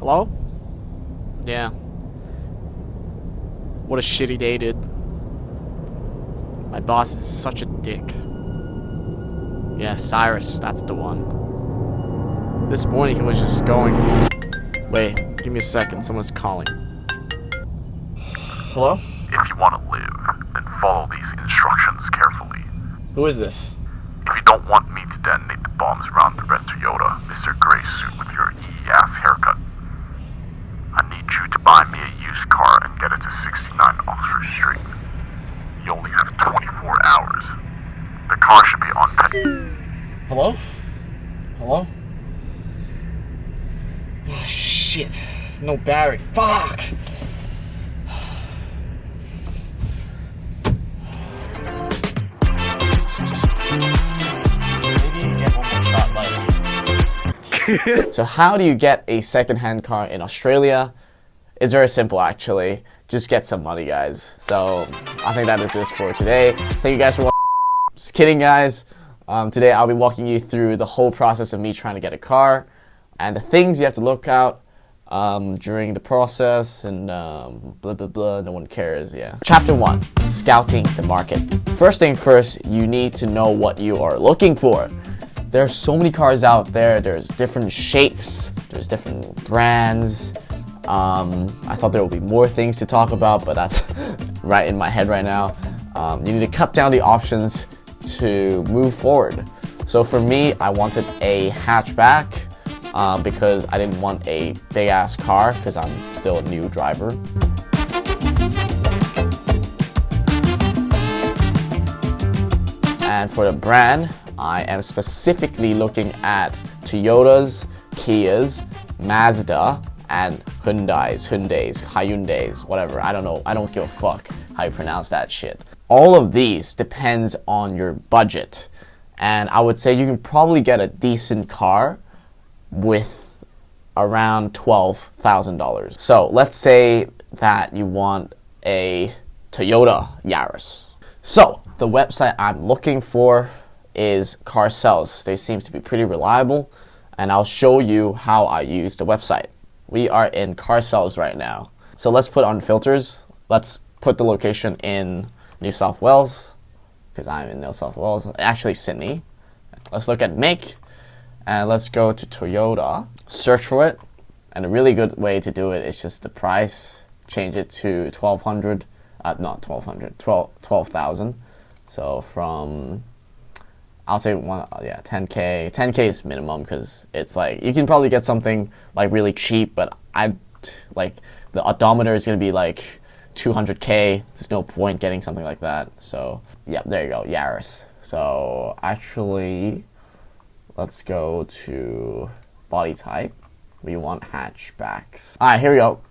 Hello? Yeah. What a shitty day, dude. My boss is such a dick. Yeah, Cyrus, that's the one. This morning he was just going... Wait, give me a second, someone's calling. Hello? If you want to live, then follow these instructions carefully. Who is this? If you don't want me to detonate the bombs around the red Toyota, Mr. Gray suit with your E-ass haircut, I need you to buy me a used car and get it to 69 Oxford Street. You only have 24 hours. The car should be on Hello? Hello? Oh, shit. No battery. Fuck! So how do you get a second-hand car in Australia? It's very simple, actually. Just get some money, guys. So I think that is this for today. Thank you guys for watching. Just kidding, guys. Today I'll be walking you through the whole process of me trying to get a car and the things you have to look out during the process and blah blah blah. No one cares. Yeah. Chapter 1: Scouting the market. First thing first, you need to know what you are looking for. There are so many cars out there. There's different shapes. There's different brands. I thought there would be more things to talk about, but that's right in my head right now. You need to cut down the options to move forward. So for me, I wanted a hatchback because I didn't want a big ass car because I'm still a new driver. And for the brand, I am specifically looking at Toyotas, Kias, Mazda, and Hyundais, whatever. I don't know. I don't give a fuck how you pronounce that shit. All of these depends on your budget. And I would say you can probably get a decent car with around $12,000. So let's say that you want a Toyota Yaris. So the website I'm looking for is Car Sales. They seem to be pretty reliable, and I'll show you how I use the website. We are in Car Sales right now. So let's put on filters. Let's put the location in New South Wales, because I'm in New South Wales, actually Sydney. Let's look at make, and let's go to Toyota, search for it, and a really good way to do it is just the price, change it to 12,000. So from, I'll say 10K. 10K is minimum because it's like, you can probably get something like really cheap, but the odometer is going to be like 200K. There's no point getting something like that. So yeah, there you go, Yaris. So actually, let's go to body type. We want hatchbacks. All right, here we go.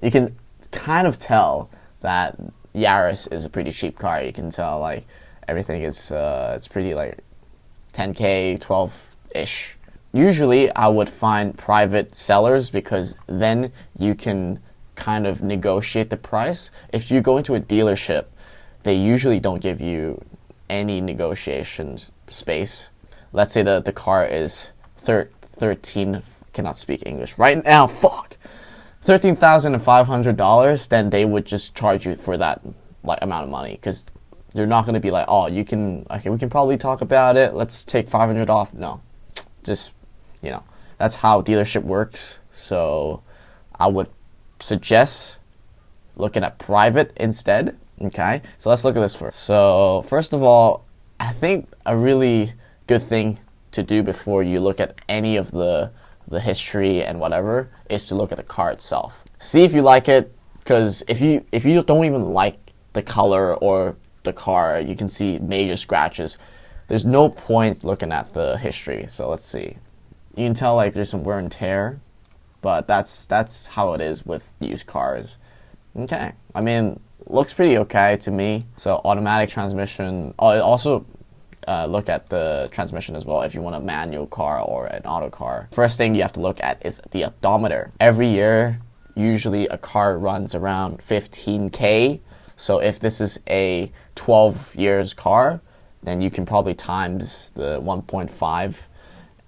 You can kind of tell that Yaris is a pretty cheap car. You can tell like everything is it's pretty like 10K, 12-ish. Usually I would find private sellers because then you can kind of negotiate the price. If you go into a dealership, they usually don't give you any negotiation space. Let's say the car is 13, cannot speak English right now, fuck. $13,500, then they would just charge you for that like amount of money because they're not going to be like, oh, we can probably talk about it. Let's take $500 off. No, just, that's how dealership works. So I would suggest looking at private instead. Okay, so let's look at this first. So first of all, I think a really good thing to do before you look at any of the history and whatever is to look at the car itself. See if you like it, because if you don't even like the color or the car, you can see major scratches. There's no point looking at the history. So let's see. You can tell like there's some wear and tear, but that's how it is with used cars. Okay, I mean, looks pretty okay to me. So automatic transmission. Also look at the transmission as well if you want a manual car or an auto car. First thing you have to look at is the odometer. Every year, usually a car runs around 15K. So if this is a 12 years car, then you can probably times the 1.5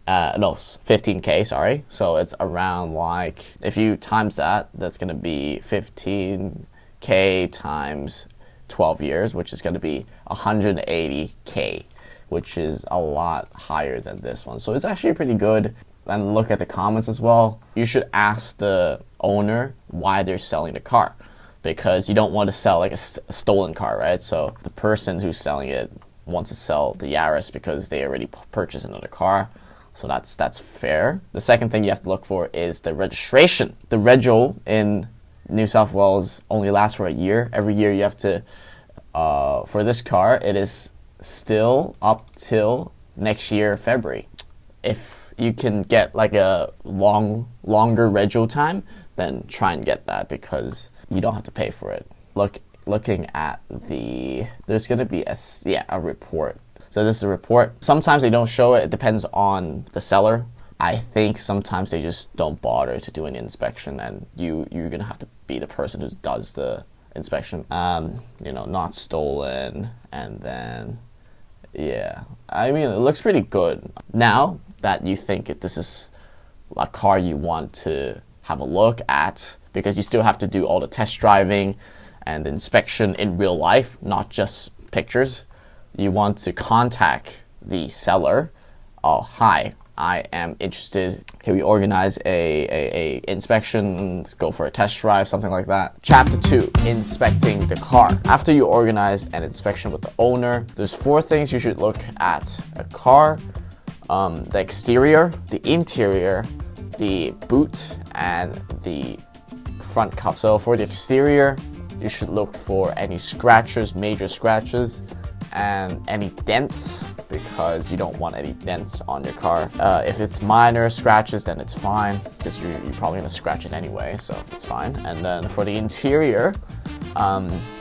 No, 15K, sorry. So it's around like, if you times that, that's going to be 15K times 12 years, which is going to be 180K, which is a lot higher than this one. So it's actually pretty good. And look at the comments as well. You should ask the owner why they're selling the car, because you don't want to sell like a stolen car, right? So the person who's selling it wants to sell the Yaris because they already purchased another car. So that's fair. The second thing you have to look for is the registration. The rego in New South Wales only lasts for a year. Every year you have to, for this car, it is still up till next year, February. If you can get like a longer rego time, then try and get that because you don't have to pay for it. Looking at there's going to be a report. So this is a report. Sometimes they don't show it. It depends on the seller. I think sometimes they just don't bother to do an inspection, and you're going to have to be the person who does the inspection. Not stolen, and then, yeah. I mean, it looks pretty good. Now that you think this is a car you want to have a look at, because you still have to do all the test driving and inspection in real life, not just pictures. You want to contact the seller. Oh, hi, I am interested. Can we organize a inspection, go for a test drive, something like that? Chapter 2, inspecting the car. After you organize an inspection with the owner, there's 4 things you should look at a car. The exterior, the interior, the boot, and the front cover. So for the exterior, you should look for any scratches, major scratches, and any dents, because you don't want any dents on your car. If it's minor scratches, then it's fine, because you're probably gonna scratch it anyway, so it's fine. And then for the interior,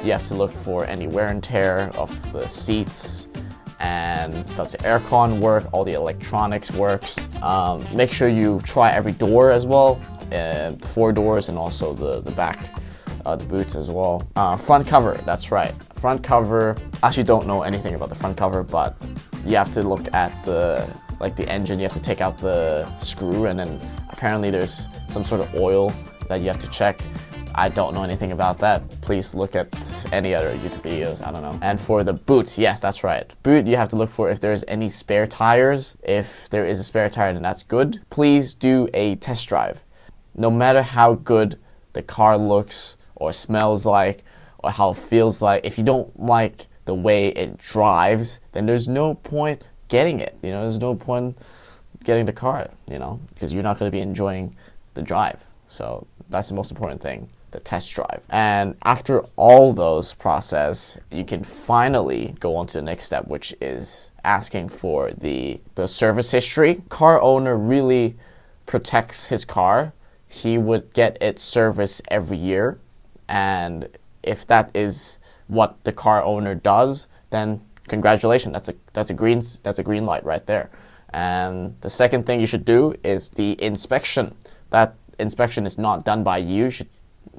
you have to look for any wear and tear of the seats, and does the aircon work, all the electronics works. Make sure you try every door as well, the 4 doors and also the back, the boots as well. Front cover, that's right. Front cover, I actually don't know anything about the front cover, but you have to look at the engine. You have to take out the screw, and then apparently there's some sort of oil that you have to check. I don't know anything about that. Please look at any other YouTube videos, I don't know. And for the boots, yes, that's right. Boot, you have to look for if there's any spare tires. If there is a spare tire, then that's good. Please do a test drive. No matter how good the car looks or smells like or how it feels like, if you don't like the way it drives, then there's no point getting it. There's no point getting the car, because you're not going to be enjoying the drive. So that's the most important thing, the test drive. And after all those process, you can finally go on to the next step, which is asking for the service history. Car owner really protects his car. He would get it serviced every year, and if that is what the car owner does, then congratulations, that's a green light right there. And the second thing you should do is the inspection. That inspection is not done by you. You should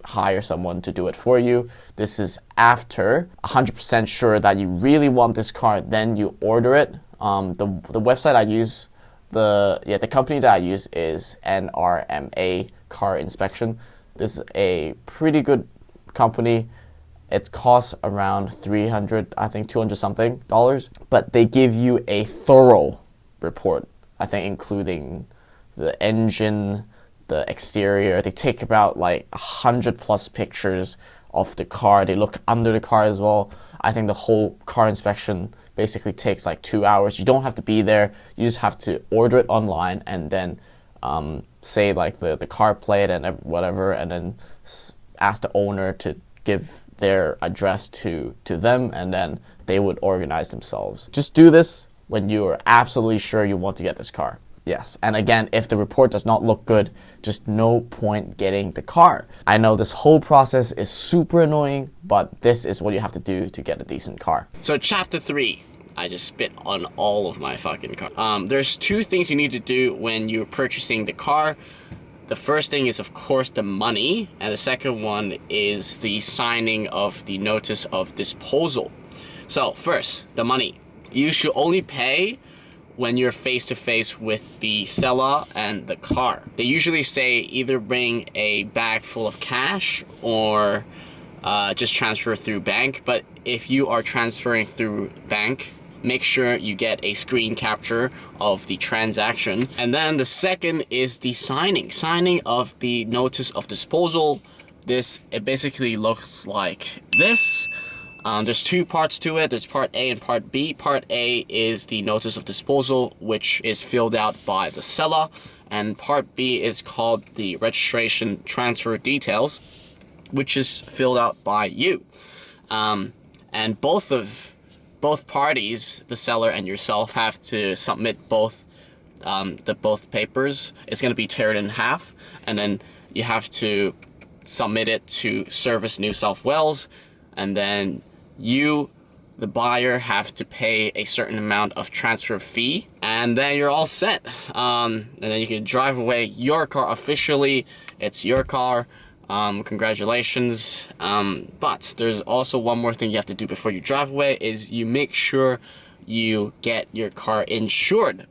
hire someone to do it for you. This is after 100% sure that you really want this car, then you order it. The website I use, the company that I use is NRMA Car Inspection. This is a pretty good company. It costs around $200 something, but they give you a thorough report, I think, including the engine, the exterior. They take about like 100+ pictures of the car. They look under the car as well. I think the whole car inspection basically takes like 2 hours. You don't have to be there. You just have to order it online and then say like the car plate and whatever, and then ask the owner to give their address to them, and then they would organize themselves. Just do this when you are absolutely sure you want to get this car. Yes, and again, if the report does not look good, just no point getting the car. I know this whole process is super annoying, but this is what you have to do to get a decent car. So chapter 3, I just spit on all of my fucking car. There's 2 things you need to do when you're purchasing the car. The first thing is, of course, the money, and the second one is the signing of the notice of disposal. So first, the money. You should only pay when you're face to face with the seller and the car. They usually say either bring a bag full of cash or just transfer through bank. But if you are transferring through bank, make sure you get a screen capture of the transaction. And then the second is the signing of the notice of disposal. It basically looks like this. There's two parts to it. There's part A and part B. Part A is the notice of disposal, which is filled out by the seller, and part B is called the registration transfer details, which is filled out by you. And both parties, the seller and yourself, have to submit both papers. It's going to be teared in half, and then you have to submit it to Service New South Wales, and then you, the buyer, have to pay a certain amount of transfer fee, and then you're all set. And then you can drive away your car officially. It's your car. Congratulations. But there's also one more thing you have to do before you drive away, is you make sure you get your car insured.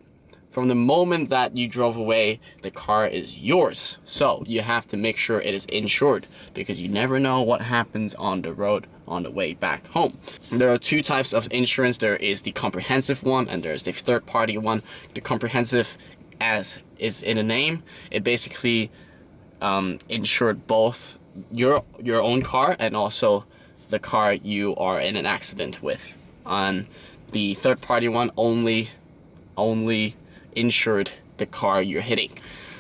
From the moment that you drove away, the car is yours. So you have to make sure it is insured, because you never know what happens on the road on the way back home. There are two types of insurance. There is the comprehensive one and there's the third party one. The comprehensive, as is in the name, it basically insured both your own car and also the car you are in an accident with. And the third party one only insured the car you're hitting.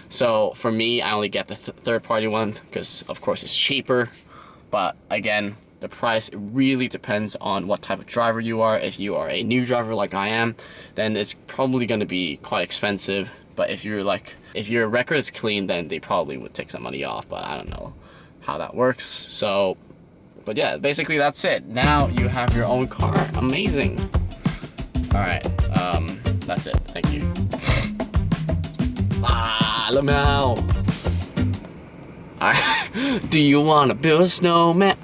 So for me, I only get the third party one because of course it's cheaper, but again, the price really depends on what type of driver you are. If you are a new driver like I am, then it's probably going to be quite expensive. But if your record is clean, then they probably would take some money off, but I don't know how that works. So, but yeah, basically that's it. Now you have your own car. Amazing. All right, that's it. Thank you. Let me know. All right. Do you want to build a snowman?